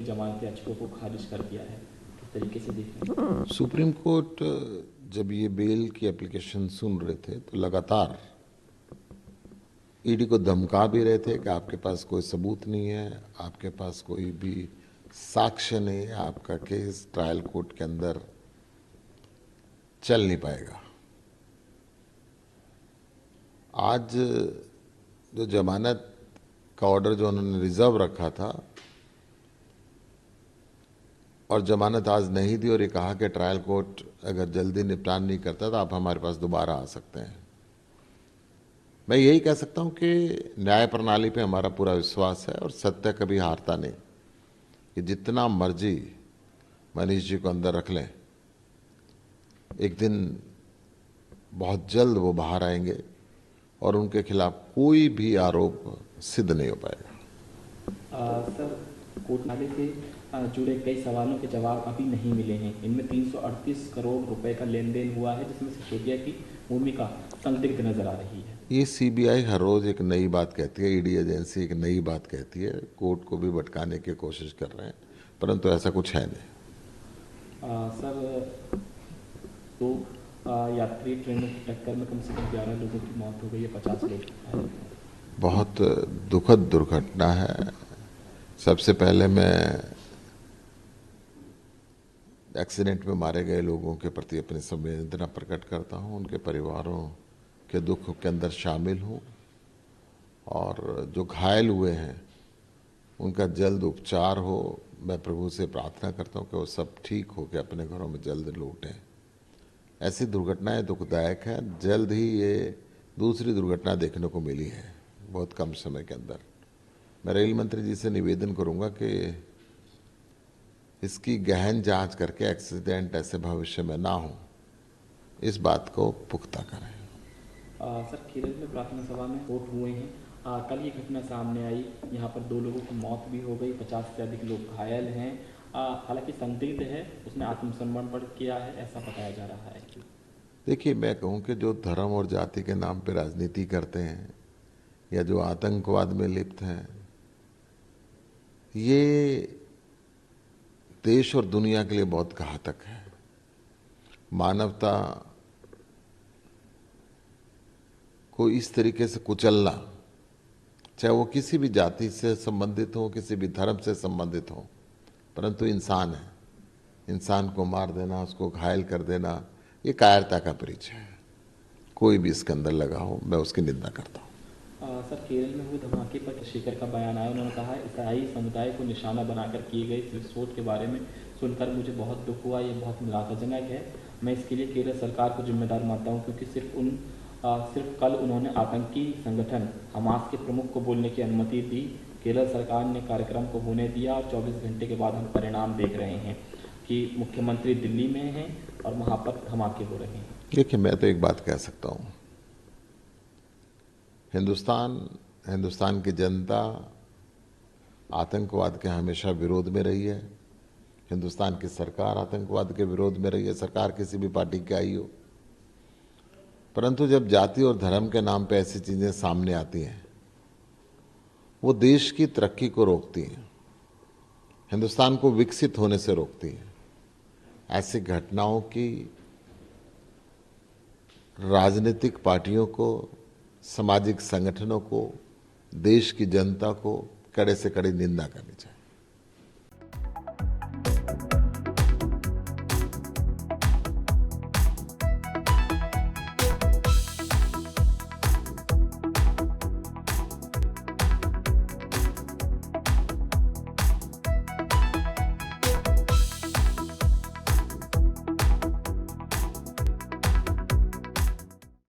जमानत याचिका को खारिज कर दिया है, किस तरीके से देख रहे हैं? सुप्रीम कोर्ट जब ये बेल की एप्लीकेशन सुन रहे थे तो लगातार ईडी को धमका भी रहे थे कि आपके पास कोई सबूत नहीं है, आपके पास कोई भी साक्ष्य नहीं है, आपका केस ट्रायल कोर्ट के अंदर चल नहीं पाएगा। आज जो जमानत का ऑर्डर जो उन्होंने रिजर्व रखा था और जमानत आज नहीं दी और ये कहा कि ट्रायल कोर्ट अगर जल्दी निपटान नहीं करता तो आप हमारे पास दोबारा आ सकते हैं। मैं यही कह सकता हूं कि न्याय प्रणाली पे हमारा पूरा विश्वास है और सत्य कभी हारता नहीं। कि जितना मर्जी मनीष जी को अंदर रख लें, एक दिन बहुत जल्द वो बाहर आएंगे और उनके खिलाफ कोई भी आरोप सिद्ध नहीं हो पाएगा। सर, कोर्ट नाले से जुड़े कई सवालों के जवाब अभी नहीं मिले हैं। इनमें 338 करोड़ रुपए का लेन देन हुआ है, जिसमें सिसोदिया की भूमिका संदिग्ध नजर आ रही है। ये सीबीआई हर रोज एक नई बात कहती है, ईडी एजेंसी एक नई बात कहती है, कोर्ट को भी भटकाने की कोशिश कर रहे हैं, परंतु ऐसा कुछ है नहीं। सर, तो यात्री ट्रेनों की टक्कर में कम से कम 11 लोगों की मौत हो गई है, 50 लोग घायल हैं। बहुत दुखद दुर्घटना है। सबसे पहले मैं एक्सीडेंट में मारे गए लोगों के प्रति अपनी संवेदना प्रकट करता हूं, उनके परिवारों के दुख के अंदर शामिल हूं और जो घायल हुए हैं उनका जल्द उपचार हो। मैं प्रभु से प्रार्थना करता हूं कि वो सब ठीक हो के अपने घरों में जल्द लौटें। ऐसी दुर्घटनाएं दुखदायक हैं। जल्द ही ये दूसरी दुर्घटना देखने को मिली है बहुत कम समय के अंदर। मैं रेल मंत्री जी से निवेदन करूंगा कि इसकी गहन जांच करके एक्सीडेंट ऐसे भविष्य में ना हो, इस बात को पुख्ता करें। सर, केरल में प्रार्थना सभा में वोट हुए हैं। कल ये घटना सामने आई, यहाँ पर 2 लोगों की मौत भी हो गई, 50 से अधिक लोग घायल हैं। हालांकि संदिग्ध है, उसने आत्मसमर्पण किया है, ऐसा बताया जा रहा है। देखिए, मैं कहूँ कि जो धर्म और जाति के नाम पे राजनीति करते हैं या जो आतंकवाद में लिप्त हैं, ये देश और दुनिया के लिए बहुत घातक है। मानवता को इस तरीके से कुचलना, चाहे वो किसी भी जाति से संबंधित हो, किसी भी धर्म से संबंधित हो, परंतु इंसान है, इंसान को मार देना, उसको घायल कर देना, ये कायरता का परिचय है। कोई भी इसके अंदर लगा हो, मैं उसकी निंदा करता हूँ। सर, केरल में हुए धमाके पर शेखर का बयान आया। उन्होंने कहा, ईसाई समुदाय को निशाना बनाकर किए गए इस विस्फोट के बारे में सुनकर मुझे बहुत दुख हुआ। ये बहुत निराशाजनक है। मैं इसके लिए केरल सरकार को जिम्मेदार मानता हूँ, क्योंकि सिर्फ कल उन्होंने आतंकी संगठन हमास के प्रमुख को बोलने की अनुमति दी। केरल सरकार ने कार्यक्रम को होने दिया और 24 घंटे के बाद हम परिणाम देख रहे हैं कि मुख्यमंत्री दिल्ली में हैं और वहाँ पर धमाके हो रहे हैं। देखिए, मैं तो एक बात कह सकता हूँ, हिंदुस्तान की जनता आतंकवाद के हमेशा विरोध में रही है। हिंदुस्तान की सरकार आतंकवाद के विरोध में रही है, सरकार किसी भी पार्टी की आई हो। परंतु जब जाति और धर्म के नाम पे ऐसी चीजें सामने आती हैं, वो देश की तरक्की को रोकती हैं, हिंदुस्तान को विकसित होने से रोकती हैं। ऐसी घटनाओं की राजनीतिक पार्टियों को, सामाजिक संगठनों को, देश की जनता को कड़े से कड़ी निंदा करनी चाहिए।